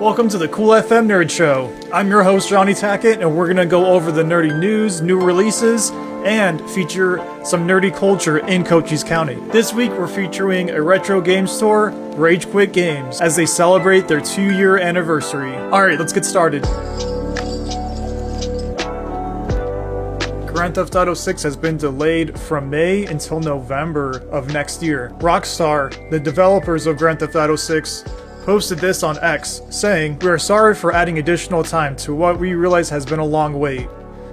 Welcome to the Coolfm Nerd Show. I'm your host, Johnny Tackitt, and we're going to go over the nerdy news, new releases, and feature some nerdy culture in Cochise County. This week, we're featuring a retro game store, Rage Quit Games, as they celebrate their 2-year anniversary. Alright, let's get started. Grand Theft Auto 6 has been delayed from May until November of next year. Rockstar, the developers of Grand Theft Auto 6, posted this on X, saying, "We are sorry for adding additional time to what we realize has been a long wait,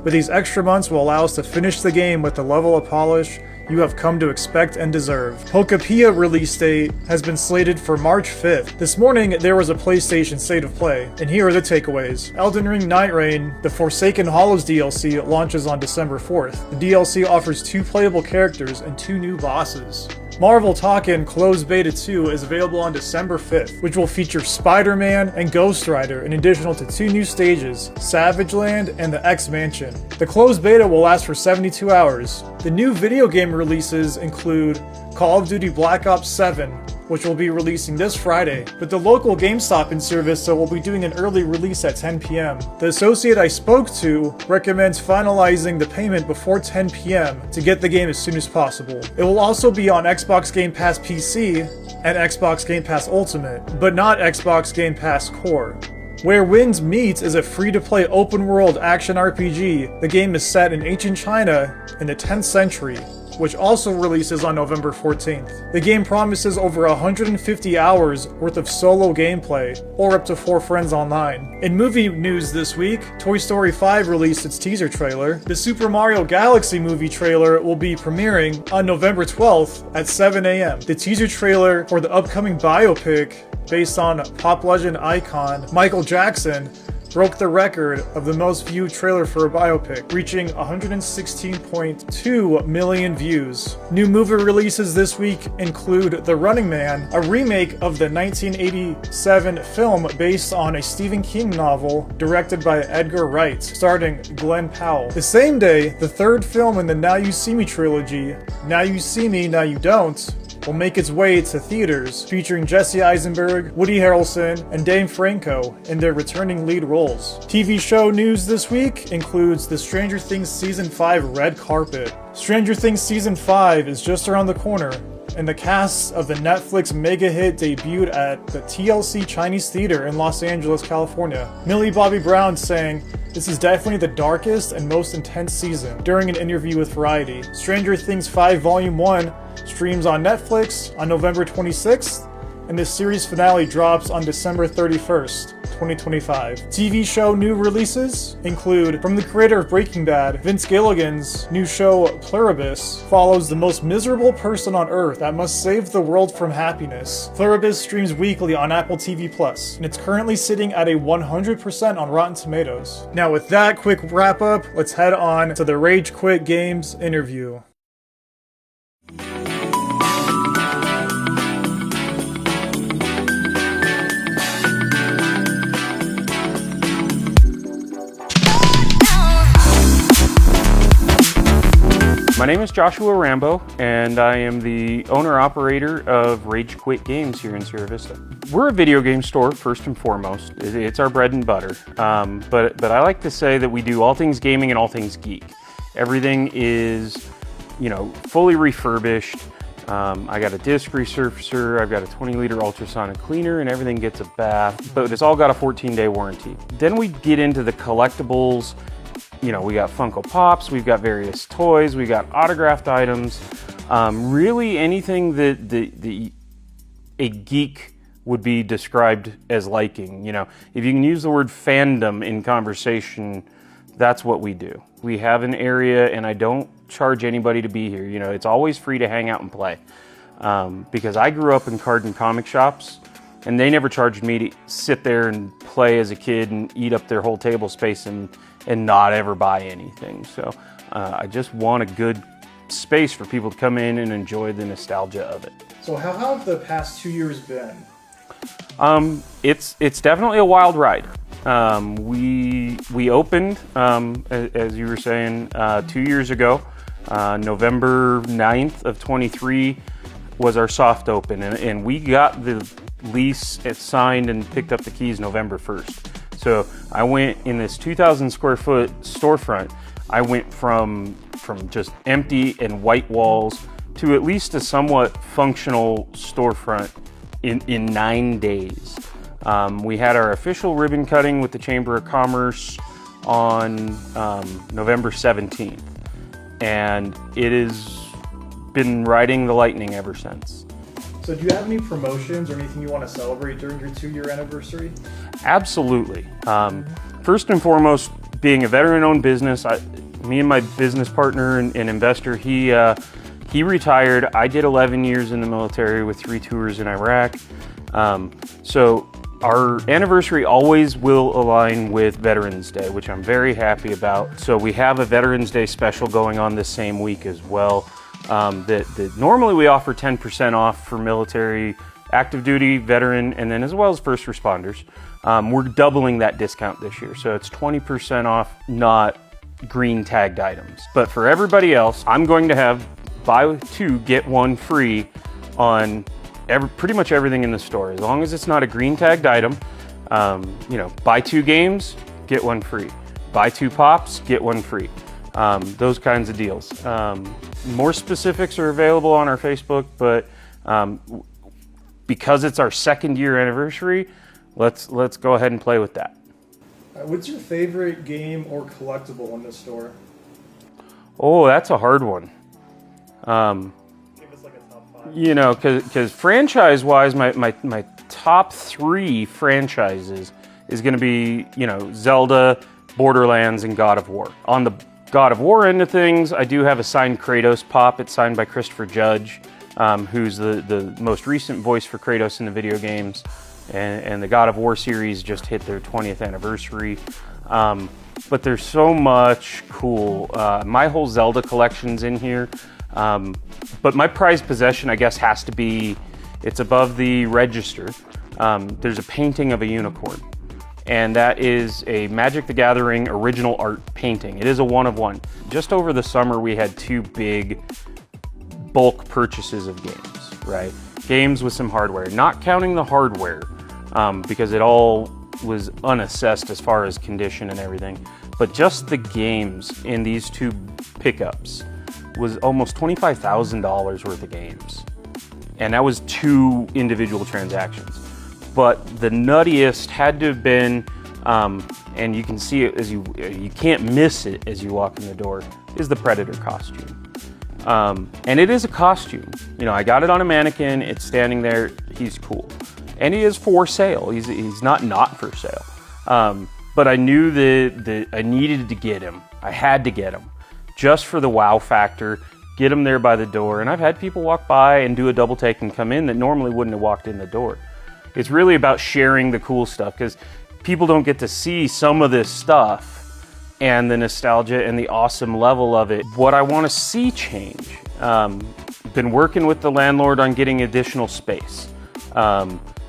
but these extra months will allow us to finish the game with the level of polish you have come to expect and deserve." Pokapia release date has been slated for March 5th. This morning, there was a PlayStation State of Play, and here are the takeaways. Elden Ring Night Rain, the Forsaken Hollows DLC, launches on December 4th. The DLC offers 2 playable characters and 2 new bosses. Marvel Talkin' Closed Beta 2 is available on December 5th, which will feature Spider-Man and Ghost Rider in addition to 2 new stages, Savage Land and the X-Mansion. The closed beta will last for 72 hours. The new video game releases include Call of Duty Black Ops 7, which will be releasing this Friday, but the local GameStop in Sierra Vista will be doing an early release at 10 p.m. The associate I spoke to recommends finalizing the payment before 10 p.m. to get the game as soon as possible. It will also be on Xbox Game Pass PC and Xbox Game Pass Ultimate, but not Xbox Game Pass Core. Where Winds Meet is a free-to-play open-world action RPG. The game is set in ancient China in the 10th century, which also releases on November 14th. The game promises over 150 hours worth of solo gameplay, or up to 4 friends online. In movie news this week, Toy Story 5 released its teaser trailer. The Super Mario Galaxy movie trailer will be premiering on November 12th at 7 a.m. The teaser trailer for the upcoming biopic based on pop legend icon Michael Jackson broke the record of the most viewed trailer for a biopic, reaching 116.2 million views. New movie releases this week include The Running Man, a remake of the 1987 film based on a Stephen King novel directed by Edgar Wright, starring Glenn Powell. The same day, the 3rd film in the Now You See Me trilogy, Now You See Me, Now You Don't, will make its way to theaters, featuring Jesse Eisenberg, Woody Harrelson, and Dave Franco in their returning lead roles. TV show news this week includes the Stranger Things Season 5 red carpet. Stranger Things Season 5 is just around the corner, and the cast of the Netflix mega hit debuted at the TLC Chinese Theater in Los Angeles, California. Millie Bobby Brown saying, "This is definitely the darkest and most intense season," during an interview with Variety. Stranger Things 5 Volume 1 streams on Netflix on November 26th, and the series finale drops on December 31st, 2025. TV show new releases include, from the creator of Breaking Bad, Vince Gilligan's new show Pluribus follows the most miserable person on Earth that must save the world from happiness. Pluribus streams weekly on Apple TV+, and it's currently sitting at a 100% on Rotten Tomatoes. Now with that quick wrap up, let's head on to the Rage Quit Games interview. My name is Joshua Rambo, and I am the owner-operator of Rage Quit Games here in Sierra Vista. We're a video game store, first and foremost. It's our bread and butter. But I like to say that we do all things gaming and all things geek. Everything is, fully refurbished. I got a disc resurfacer, I've got a 20-liter ultrasonic cleaner, and everything gets a bath, but it's all got a 14-day warranty. Then we get into the collectibles. We got Funko Pops, we've got various toys, we got autographed items, really anything that a geek would be described as liking. If you can use the word fandom in conversation, that's what we do. We have an area, and I don't charge anybody to be here. It's always free to hang out and play. Because I grew up in card and comic shops, and they never charged me to sit there and play as a kid and eat up their whole table space and not ever buy anything. So I just want a good space for people to come in and enjoy the nostalgia of it. So how have the past 2 years been? It's definitely a wild ride. We opened, as you were saying, 2 years ago. November 9th of 23 was our soft open, and we got the lease, it's signed and picked up the keys November 1st. So I went in this 2,000 square foot storefront. I went from just empty and white walls to at least a somewhat functional storefront in 9 days. We had our official ribbon cutting with the Chamber of Commerce on November 17th, and it has been riding the lightning ever since. So do you have any promotions or anything you want to celebrate during your 2-year anniversary? Absolutely. First and foremost, being a veteran-owned business, me and my business partner and investor, he retired. I did 11 years in the military with 3 tours in Iraq. So our anniversary always will align with Veterans Day, which I'm very happy about. So we have a Veterans Day special going on this same week as well. That normally we offer 10% off for military, active duty, veteran, and then as well as first responders. We're doubling that discount this year. So it's 20% off, not green tagged items. But for everybody else, I'm going to have buy 2, get 1 free on pretty much everything in the store. As long as it's not a green tagged item, buy 2 games, get 1 free. Buy 2 pops, get 1 free. Those kinds of deals. More specifics are available on our Facebook, but because it's our 2nd year anniversary, let's go ahead and play with that. What's your favorite game or collectible in the store? Oh, that's a hard one. Give us like a top 5. You know, because franchise-wise, my top 3 franchises is going to be, Zelda, Borderlands, and God of War. On the God of War end of things, I do have a signed Kratos pop. It's signed by Christopher Judge, who's the most recent voice for Kratos in the video games. And the God of War series just hit their 20th anniversary. But there's so much cool. My whole Zelda collection's in here. But my prized possession, I guess, has to be, it's above the register. There's a painting of a unicorn. And that is a Magic the Gathering original art painting. It is a 1-of-1. Just over the summer, we had 2 big bulk purchases of games, right? Games with some hardware, not counting the hardware, because it all was unassessed as far as condition and everything. But just the games in these 2 pickups was almost $25,000 worth of games. And that was 2 individual transactions. But the nuttiest had to have been, and you can see it as you can't miss it as you walk in the door, is the Predator costume. And it is a costume. I got it on a mannequin, it's standing there, he's cool. And he is for sale, he's not for sale. But I knew that I needed to get him. I had to get him, just for the wow factor, get him there by the door. And I've had people walk by and do a double take and come in that normally wouldn't have walked in the door. It's really about sharing the cool stuff, because people don't get to see some of this stuff and the nostalgia and the awesome level of it. What I want to see change. Been working with the landlord on getting additional space.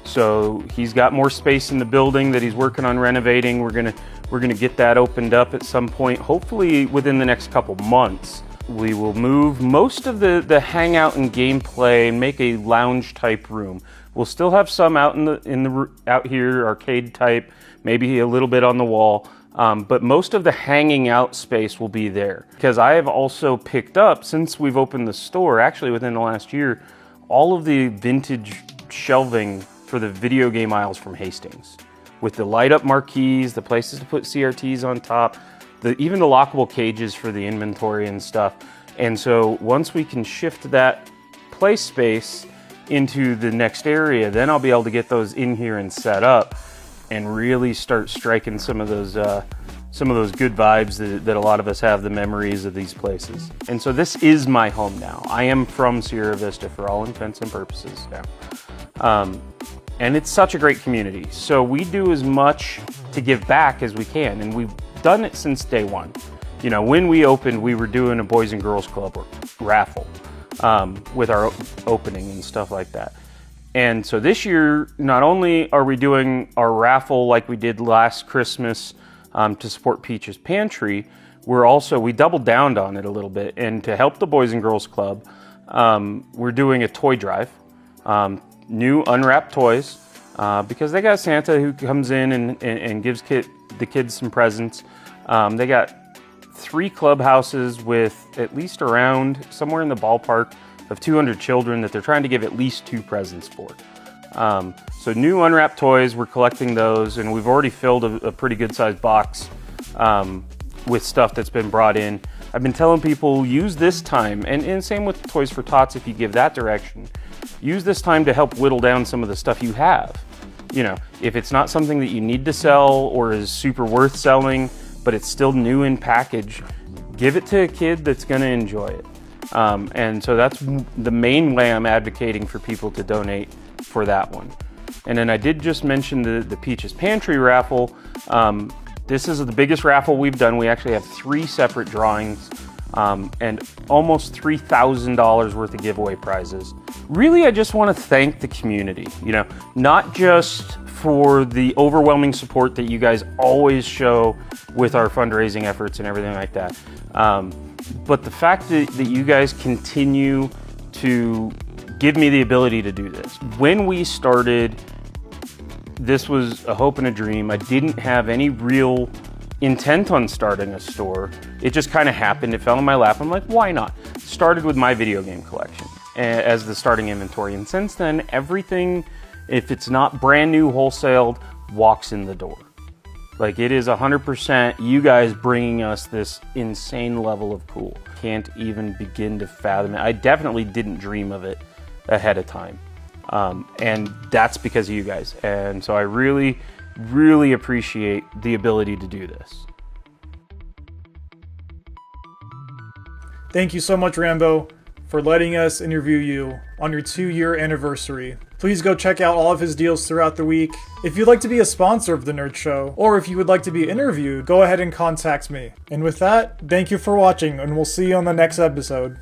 So he's got more space in the building that he's working on renovating. We're gonna get that opened up at some point, hopefully within the next couple months. We will move most of the hangout and gameplay and make a lounge type room. We'll still have some out out here, arcade type, maybe a little bit on the wall, but most of the hanging out space will be there. Because I have also picked up, since we've opened the store, actually within the last year, all of the vintage shelving for the video game aisles from Hastings, with the light up marquees, the places to put CRTs on top, even the lockable cages for the inventory and stuff. And so once we can shift that play space into the next area, then I'll be able to get those in here and set up and really start striking some of those good vibes that a lot of us have, the memories of these places. And so this is my home now. I am from Sierra Vista for all intents and purposes now. And it's such a great community. So we do as much to give back as we can, and we've done it since day one. When we opened, we were doing a Boys and Girls Club raffle with our opening and stuff like that. And so this year, not only are we doing our raffle like we did last Christmas to support Peach's Pantry, we doubled down on it a little bit. And to help the Boys and Girls Club, we're doing a toy drive. new unwrapped toys, because they got Santa who comes in and gives the kids some presents. They got 3 clubhouses with at least around somewhere in the ballpark of 200 children that they're trying to give at least 2 presents for. So new unwrapped toys, we're collecting those, and we've already filled a pretty good sized box with stuff that's been brought in. I've been telling people, use this time, and same with Toys for Tots if you give that direction. Use this time to help whittle down some of the stuff you have. You know, if it's not something that you need to sell or is super worth selling, but it's still new in package, give it to a kid that's gonna enjoy it. And so that's the main way I'm advocating for people to donate for that one. And then I did just mention the Peaches Pantry raffle. This is the biggest raffle we've done. We actually have 3 separate drawings and almost $3,000 worth of giveaway prizes. Really, I just want to thank the community, you know, not just for the overwhelming support that you guys always show with our fundraising efforts and everything like that, but the fact that you guys continue to give me the ability to do this. When we started, this was a hope and a dream. I didn't have any real intent on starting a store. It just kind of happened. It fell in my lap. I'm like, why not? Started with my video game collection as the starting inventory. And since then, everything, if it's not brand new wholesaled, walks in the door. Like, it is 100% you guys bringing us this insane level of cool. Can't even begin to fathom it. I definitely didn't dream of it ahead of time. And that's because of you guys. And so I really, really appreciate the ability to do this. Thank you so much, Rambo, for letting us interview you on your 2-year anniversary. Please go check out all of his deals throughout the week. If you'd like to be a sponsor of The Nerd Show, or if you would like to be interviewed, go ahead and contact me. And with that, thank you for watching, and we'll see you on the next episode.